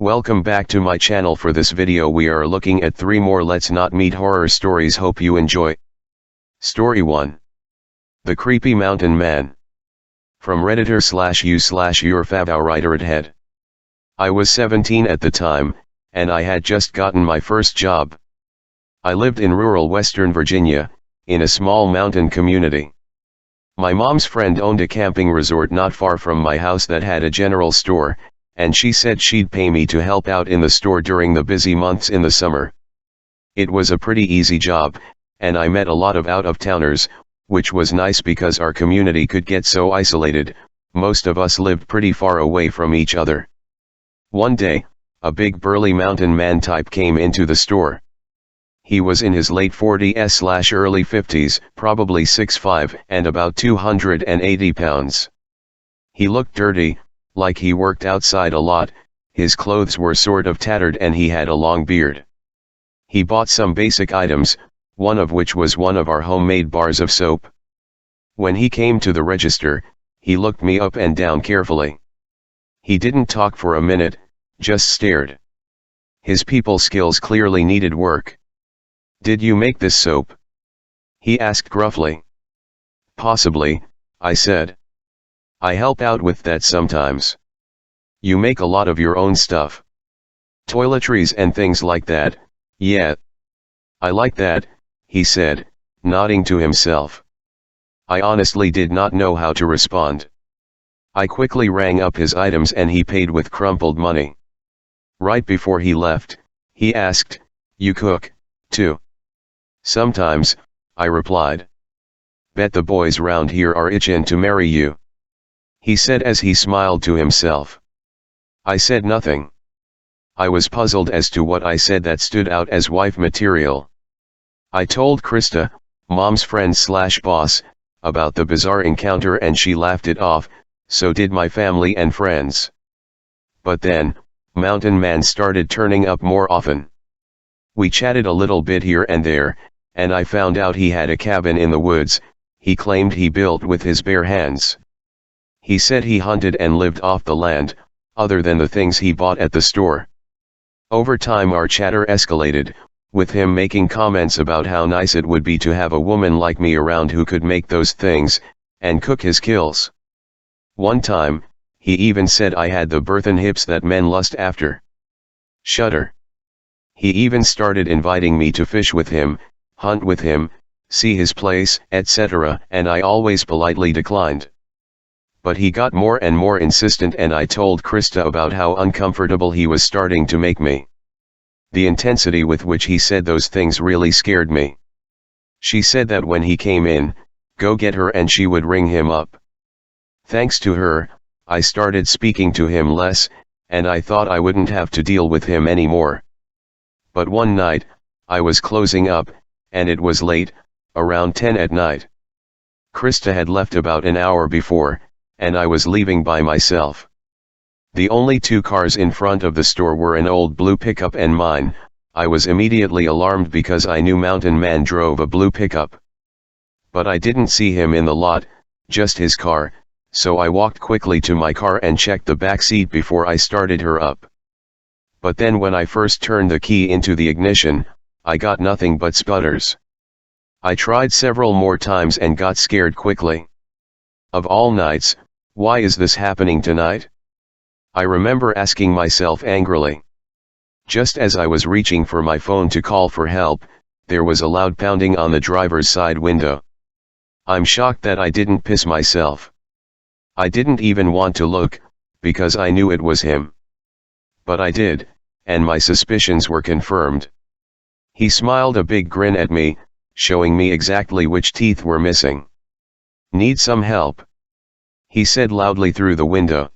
Welcome back to my channel. For this video we are looking at 3 more Let's Not Meet horror stories. Hope you enjoy. Story 1. The Creepy Mountain Man. From redditor/u/yourfavouritehead. I was 17 at the time, and I had just gotten my first job. I lived in rural Western Virginia, in a small mountain community. My mom's friend owned a camping resort not far from my house that had a general store, and she said she'd pay me to help out in the store during the busy months in the summer. It was a pretty easy job, and I met a lot of out-of-towners, which was nice because our community could get so isolated. Most of us lived pretty far away from each other. One day, a big burly mountain man type came into the store. He was in his late 40s/early 50s, probably 6'5" and about 280 pounds. He looked dirty, like he worked outside a lot. His clothes were sort of tattered and he had a long beard. He bought some basic items, one of which was one of our homemade bars of soap. When he came to the register, he looked me up and down carefully. He didn't talk for a minute, just stared. His people skills clearly needed work. "Did you make this soap?" he asked gruffly. "Possibly," I said. "I help out with that sometimes." "You make a lot of your own stuff? Toiletries and things like that?" "Yeah. I like that," he said, nodding to himself. I honestly did not know how to respond. I quickly rang up his items and he paid with crumpled money. Right before he left, he asked, "You cook, too?" "Sometimes," I replied. "Bet the boys round here are itching to marry you," he said as he smiled to himself. I said nothing. I was puzzled as to what I said that stood out as wife material. I told Krista, Mom's friend/boss, about the bizarre encounter and she laughed it off, so did my family and friends. But then, Mountain Man started turning up more often. We chatted a little bit here and there, and I found out he had a cabin in the woods. He claimed he built with his bare hands. He said he hunted and lived off the land, other than the things he bought at the store. Over time our chatter escalated, with him making comments about how nice it would be to have a woman like me around who could make those things, and cook his kills. One time, he even said I had the birthin' hips that men lust after. Shudder. He even started inviting me to fish with him, hunt with him, see his place, etc., and I always politely declined. But he got more and more insistent and I told Krista about how uncomfortable he was starting to make me. The intensity with which he said those things really scared me. She said that when he came in, go get her and she would ring him up. Thanks to her, I started speaking to him less, and I thought I wouldn't have to deal with him anymore. But one night, I was closing up, and it was late, around 10 at night. Krista had left about an hour before, and I was leaving by myself. The only 2 cars in front of the store were an old blue pickup and mine. I was immediately alarmed because I knew Mountain Man drove a blue pickup. But I didn't see him in the lot, just his car, so I walked quickly to my car and checked the back seat before I started her up. But then when I first turned the key into the ignition, I got nothing but sputters. I tried several more times and got scared quickly. Of all nights, why is this happening tonight? I remember asking myself angrily. Just as I was reaching for my phone to call for help, there was a loud pounding on the driver's side window. I'm shocked that I didn't piss myself. I didn't even want to look, because I knew it was him. But I did, and my suspicions were confirmed. He smiled a big grin at me, showing me exactly which teeth were missing. "Need some help?" he said loudly through the window.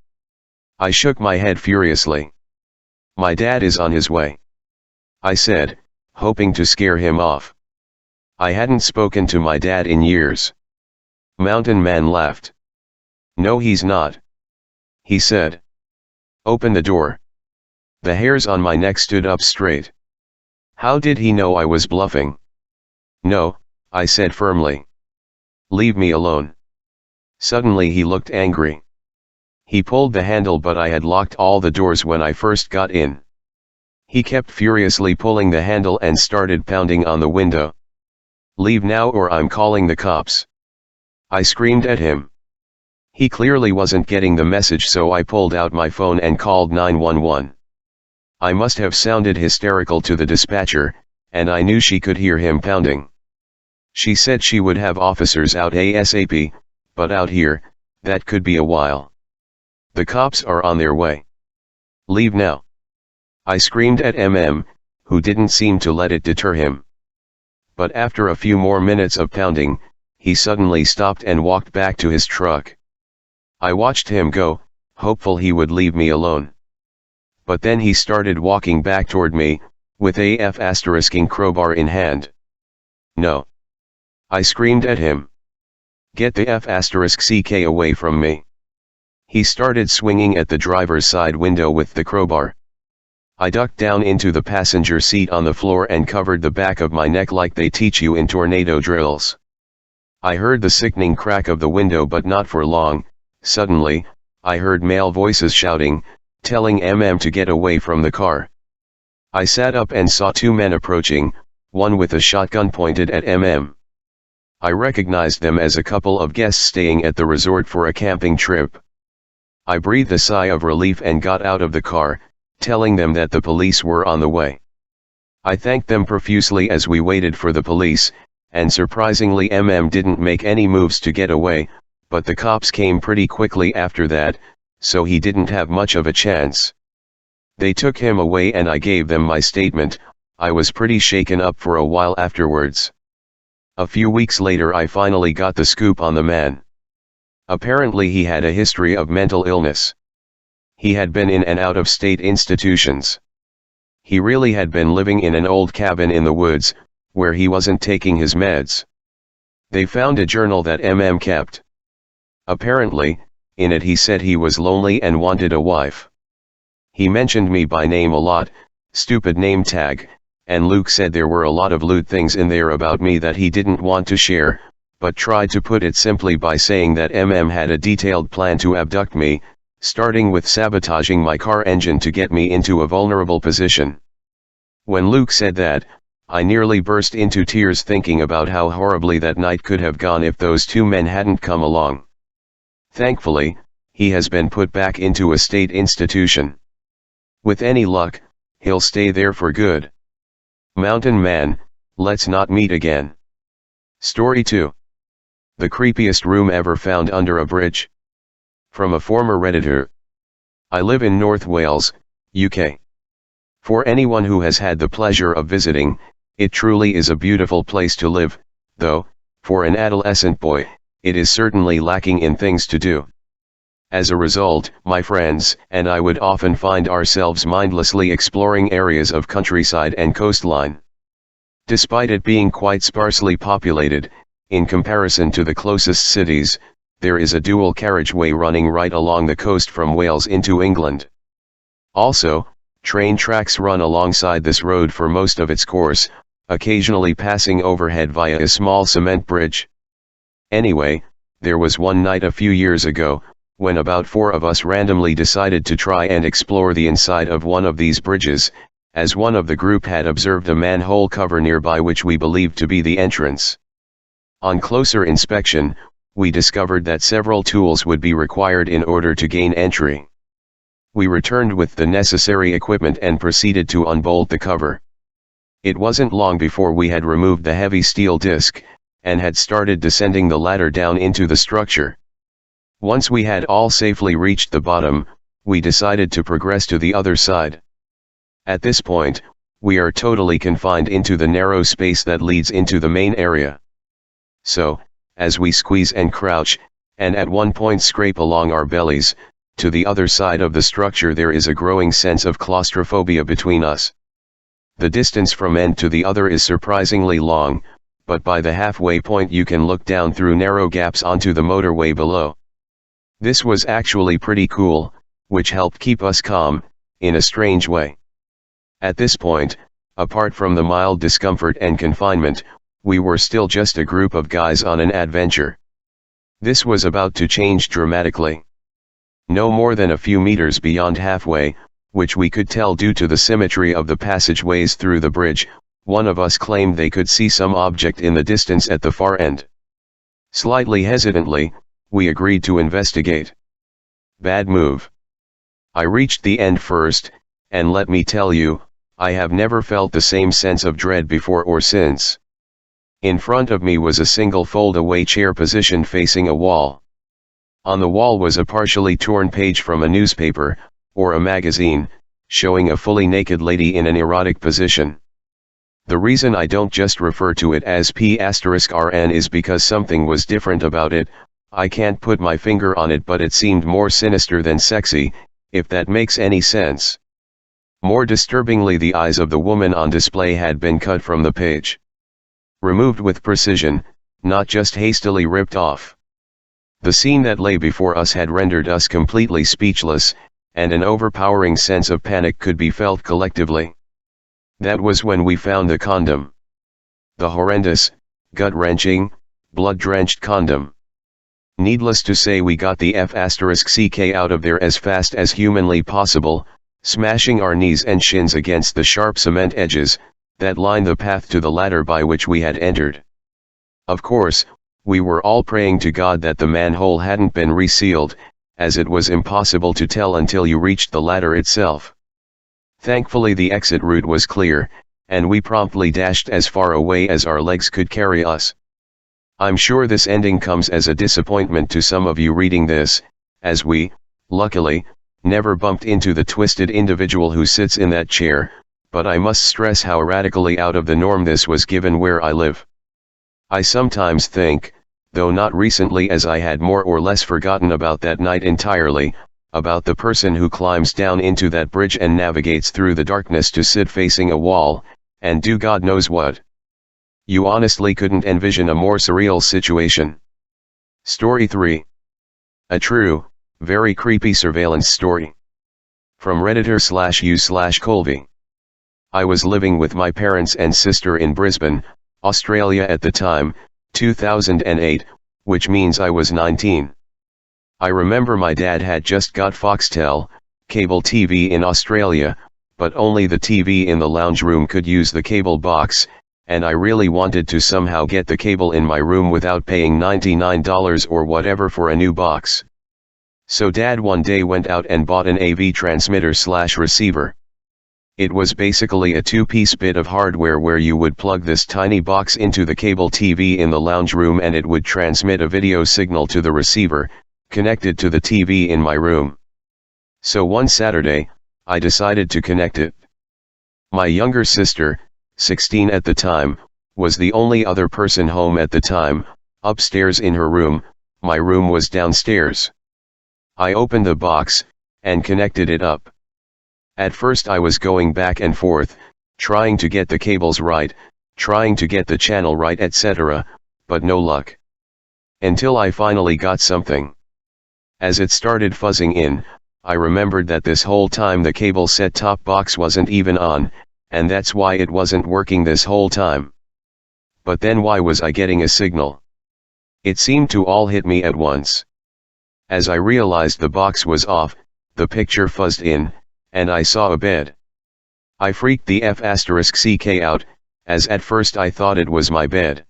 I shook my head furiously. "My dad is on his way," I said, hoping to scare him off. I hadn't spoken to my dad in years. Mountain Man laughed. "No, he's not," he said. "Open the door." The hairs on my neck stood up straight. How did he know I was bluffing? "No," I said firmly. "Leave me alone." Suddenly he looked angry. He pulled the handle, but I had locked all the doors when I first got in. He kept furiously pulling the handle and started pounding on the window. "Leave now or I'm calling the cops," I screamed at him. He clearly wasn't getting the message, so I pulled out my phone and called 911. I must have sounded hysterical to the dispatcher, and I knew she could hear him pounding. She said she would have officers out ASAP, but out here, that could be a while. "The cops are on their way. Leave now," I screamed at who didn't seem to let it deter him. But after a few more minutes of pounding, he suddenly stopped and walked back to his truck. I watched him go, hopeful he would leave me alone. But then he started walking back toward me, with a F***ing crowbar in hand. "No!" I screamed at him. "Get the F***ck away from me." He started swinging at the driver's side window with the crowbar. I ducked down into the passenger seat on the floor and covered the back of my neck like they teach you in tornado drills. I heard the sickening crack of the window, but not for long. Suddenly, I heard male voices shouting, telling to get away from the car. I sat up and saw two men approaching, one with a shotgun pointed at I recognized them as a couple of guests staying at the resort for a camping trip. I breathed a sigh of relief and got out of the car, telling them that the police were on the way. I thanked them profusely as we waited for the police, and surprisingly didn't make any moves to get away, but the cops came pretty quickly after that, so he didn't have much of a chance. They took him away and I gave them my statement. I was pretty shaken up for a while afterwards. A few weeks later I finally got the scoop on the man. Apparently he had a history of mental illness. He had been in and out of state institutions. He really had been living in an old cabin in the woods, where he wasn't taking his meds. They found a journal that kept. Apparently, in it he said he was lonely and wanted a wife. He mentioned me by name a lot, stupid name tag, and Luke said there were a lot of lewd things in there about me that he didn't want to share, but tried to put it simply by saying that had a detailed plan to abduct me, starting with sabotaging my car engine to get me into a vulnerable position. When Luke said that, I nearly burst into tears thinking about how horribly that night could have gone if those two men hadn't come along. Thankfully, he has been put back into a state institution. With any luck, he'll stay there for good. Mountain Man, let's not meet again. Story 2. The creepiest room ever found under a bridge. From a former Redditor. I live in North Wales, UK. For anyone who has had the pleasure of visiting, it truly is a beautiful place to live, though, for an adolescent boy, it is certainly lacking in things to do. As a result, my friends and I would often find ourselves mindlessly exploring areas of countryside and coastline. Despite it being quite sparsely populated, in comparison to the closest cities, there is a dual carriageway running right along the coast from Wales into England. Also, train tracks run alongside this road for most of its course, occasionally passing overhead via a small cement bridge. Anyway, there was one night a few years ago, when about 4 of us randomly decided to try and explore the inside of one of these bridges, as one of the group had observed a manhole cover nearby which we believed to be the entrance. On closer inspection, we discovered that several tools would be required in order to gain entry. We returned with the necessary equipment and proceeded to unbolt the cover. It wasn't long before we had removed the heavy steel disc, and had started descending the ladder down into the structure. Once we had all safely reached the bottom, we decided to progress to the other side. At this point, we are totally confined into the narrow space that leads into the main area. So, as we squeeze and crouch, and at one point scrape along our bellies, to the other side of the structure there is a growing sense of claustrophobia between us. The distance from end to the other is surprisingly long, but by the halfway point you can look down through narrow gaps onto the motorway below. This was actually pretty cool, which helped keep us calm, in a strange way. At this point, apart from the mild discomfort and confinement, we were still just a group of guys on an adventure. This was about to change dramatically. No more than a few meters beyond halfway, which we could tell due to the symmetry of the passageways through the bridge, one of us claimed they could see some object in the distance at the far end. Slightly hesitantly, we agreed to investigate. Bad move. I reached the end first, and let me tell you, I have never felt the same sense of dread before or since. In front of me was a single fold-away chair positioned facing a wall. On the wall was a partially torn page from a newspaper, or a magazine, showing a fully naked lady in an erotic position. The reason I don't just refer to it as P*RN is because something was different about it. I can't put my finger on it, but it seemed more sinister than sexy, if that makes any sense. More disturbingly, the eyes of the woman on display had been cut from the page. Removed with precision, not just hastily ripped off. The scene that lay before us had rendered us completely speechless, and an overpowering sense of panic could be felt collectively. That was when we found the condom. The horrendous, gut-wrenching, blood-drenched condom. Needless to say, we got the F*** out of there as fast as humanly possible, smashing our knees and shins against the sharp cement edges that lined the path to the ladder by which we had entered. Of course, we were all praying to God that the manhole hadn't been resealed, as it was impossible to tell until you reached the ladder itself. Thankfully, the exit route was clear, and we promptly dashed as far away as our legs could carry us. I'm sure this ending comes as a disappointment to some of you reading this, as we, luckily, never bumped into the twisted individual who sits in that chair, but I must stress how radically out of the norm this was given where I live. I sometimes think, though not recently as I had more or less forgotten about that night entirely, about the person who climbs down into that bridge and navigates through the darkness to sit facing a wall, and do God knows what. You honestly couldn't envision a more surreal situation. Story 3. A true, very creepy surveillance story. From Redditor/u/Colby. I was living with my parents and sister in Brisbane, Australia at the time, 2008, which means I was 19. I remember my dad had just got Foxtel, cable TV in Australia, but only the TV in the lounge room could use the cable box, and I really wanted to somehow get the cable in my room without paying $99 or whatever for a new box. So Dad one day went out and bought an AV transmitter/receiver. It was basically a two-piece bit of hardware where you would plug this tiny box into the cable TV in the lounge room and it would transmit a video signal to the receiver, connected to the TV in my room. So one Saturday, I decided to connect it. My younger sister, 16 at the time, was the only other person home at the time, upstairs in her room. My room was downstairs. I opened the box, and connected it up. At first I was going back and forth, trying to get the cables right, trying to get the channel right, etc., but no luck. Until I finally got something. As it started fuzzing in, I remembered that this whole time the cable set-top box wasn't even on, and that's why it wasn't working this whole time. But then why was I getting a signal? It seemed to all hit me at once. As I realized the box was off, the picture fuzzed in, and I saw a bed. I freaked the F*** out, as at first I thought it was my bed.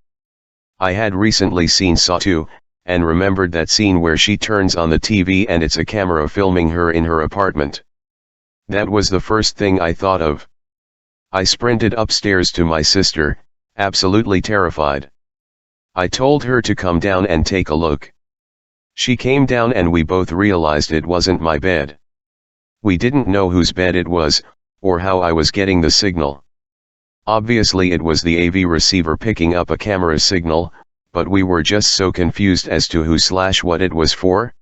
I had recently seen Saw 2, and remembered that scene where she turns on the TV and it's a camera filming her in her apartment. That was the first thing I thought of. I sprinted upstairs to my sister, absolutely terrified. I told her to come down and take a look. She came down and we both realized it wasn't my bed. We didn't know whose bed it was, or how I was getting the signal. Obviously it was the AV receiver picking up a camera signal, but we were just so confused as to who/what it was for.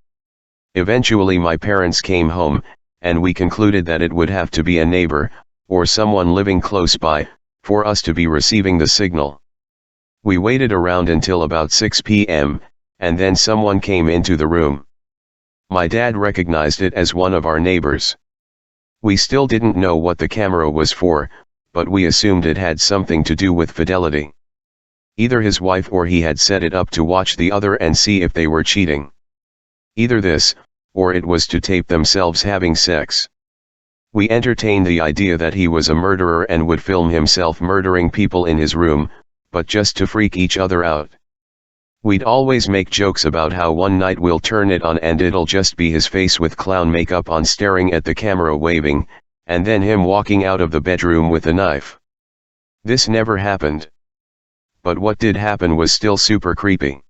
Eventually my parents came home, and we concluded that it would have to be a neighbor, or someone living close by, for us to be receiving the signal. We waited around until about 6 p.m., and then someone came into the room. My dad recognized it as one of our neighbors. We still didn't know what the camera was for, but we assumed it had something to do with fidelity. Either his wife or he had set it up to watch the other and see if they were cheating. Either this, or it was to tape themselves having sex. We entertained the idea that he was a murderer and would film himself murdering people in his room, but just to freak each other out. We'd always make jokes about how one night we'll turn it on and it'll just be his face with clown makeup on staring at the camera waving, and then him walking out of the bedroom with a knife. This never happened. But what did happen was still super creepy.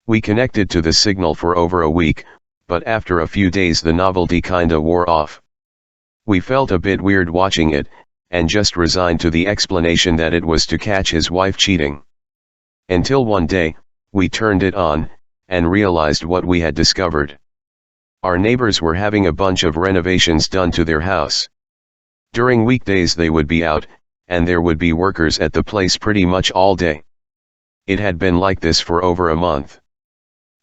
We connected to the signal for over a week, but after a few days the novelty kinda wore off. We felt a bit weird watching it, and just resigned to the explanation that it was to catch his wife cheating. Until one day, we turned it on, and realized what we had discovered. Our neighbors were having a bunch of renovations done to their house. During weekdays they would be out, and there would be workers at the place pretty much all day. It had been like this for over a month.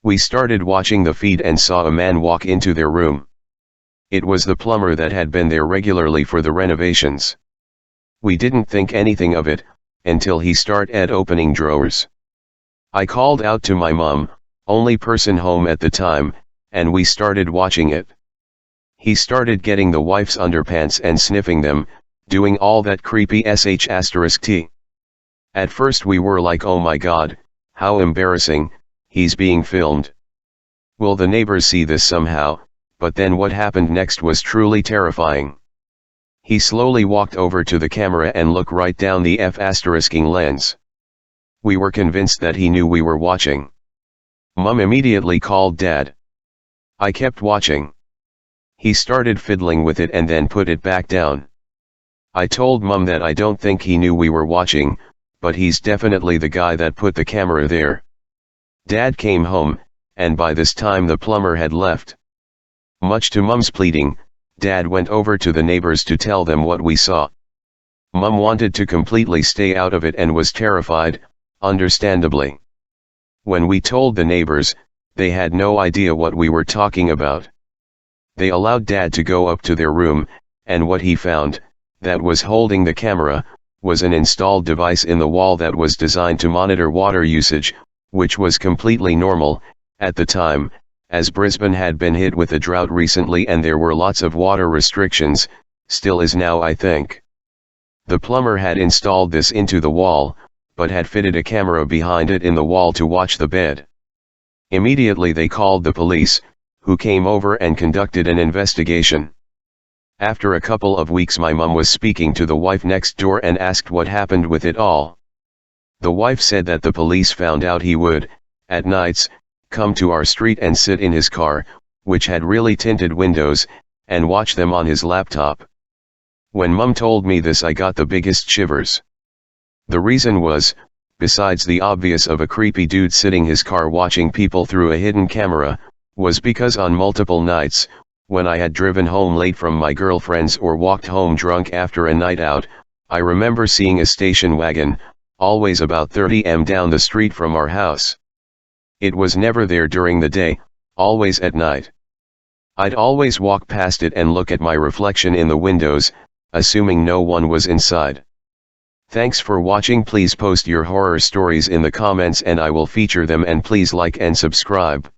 We started watching the feed and saw a man walk into their room. It was the plumber that had been there regularly for the renovations. We didn't think anything of it, until he started opening drawers. I called out to my mom, only person home at the time, and we started watching it. He started getting the wife's underpants and sniffing them, doing all that creepy sh*t. At first we were like, oh my god, how embarrassing, he's being filmed. Will the neighbors see this somehow? But then what happened next was truly terrifying. He slowly walked over to the camera and looked right down the f***ing lens. We were convinced that he knew we were watching. Mum immediately called Dad. I kept watching. He started fiddling with it and then put it back down. I told Mum that I don't think he knew we were watching, but he's definitely the guy that put the camera there. Dad came home, and by this time the plumber had left. Much to Mum's pleading, Dad went over to the neighbors to tell them what we saw. Mum wanted to completely stay out of it and was terrified, understandably. When we told the neighbors, they had no idea what we were talking about. They allowed Dad to go up to their room, and what he found, that was holding the camera, was an installed device in the wall that was designed to monitor water usage, which was completely normal, at the time, as Brisbane had been hit with a drought recently and there were lots of water restrictions, still is now I think. The plumber had installed this into the wall, but had fitted a camera behind it in the wall to watch the bed. Immediately they called the police, who came over and conducted an investigation. After a couple of weeks my mum was speaking to the wife next door and asked what happened with it all. The wife said that the police found out he would, at nights, come to our street and sit in his car, which had really tinted windows, and watch them on his laptop. When Mum told me this I got the biggest shivers. The reason was, besides the obvious of a creepy dude sitting his car watching people through a hidden camera, was because on multiple nights, when I had driven home late from my girlfriend's or walked home drunk after a night out, I remember seeing a station wagon, always about 30 m down the street from our house. It was never there during the day, always at night. I'd always walk past it and look at my reflection in the windows, assuming no one was inside. Thanks for watching. Please post your horror stories in the comments and I will feature them, and please like and subscribe.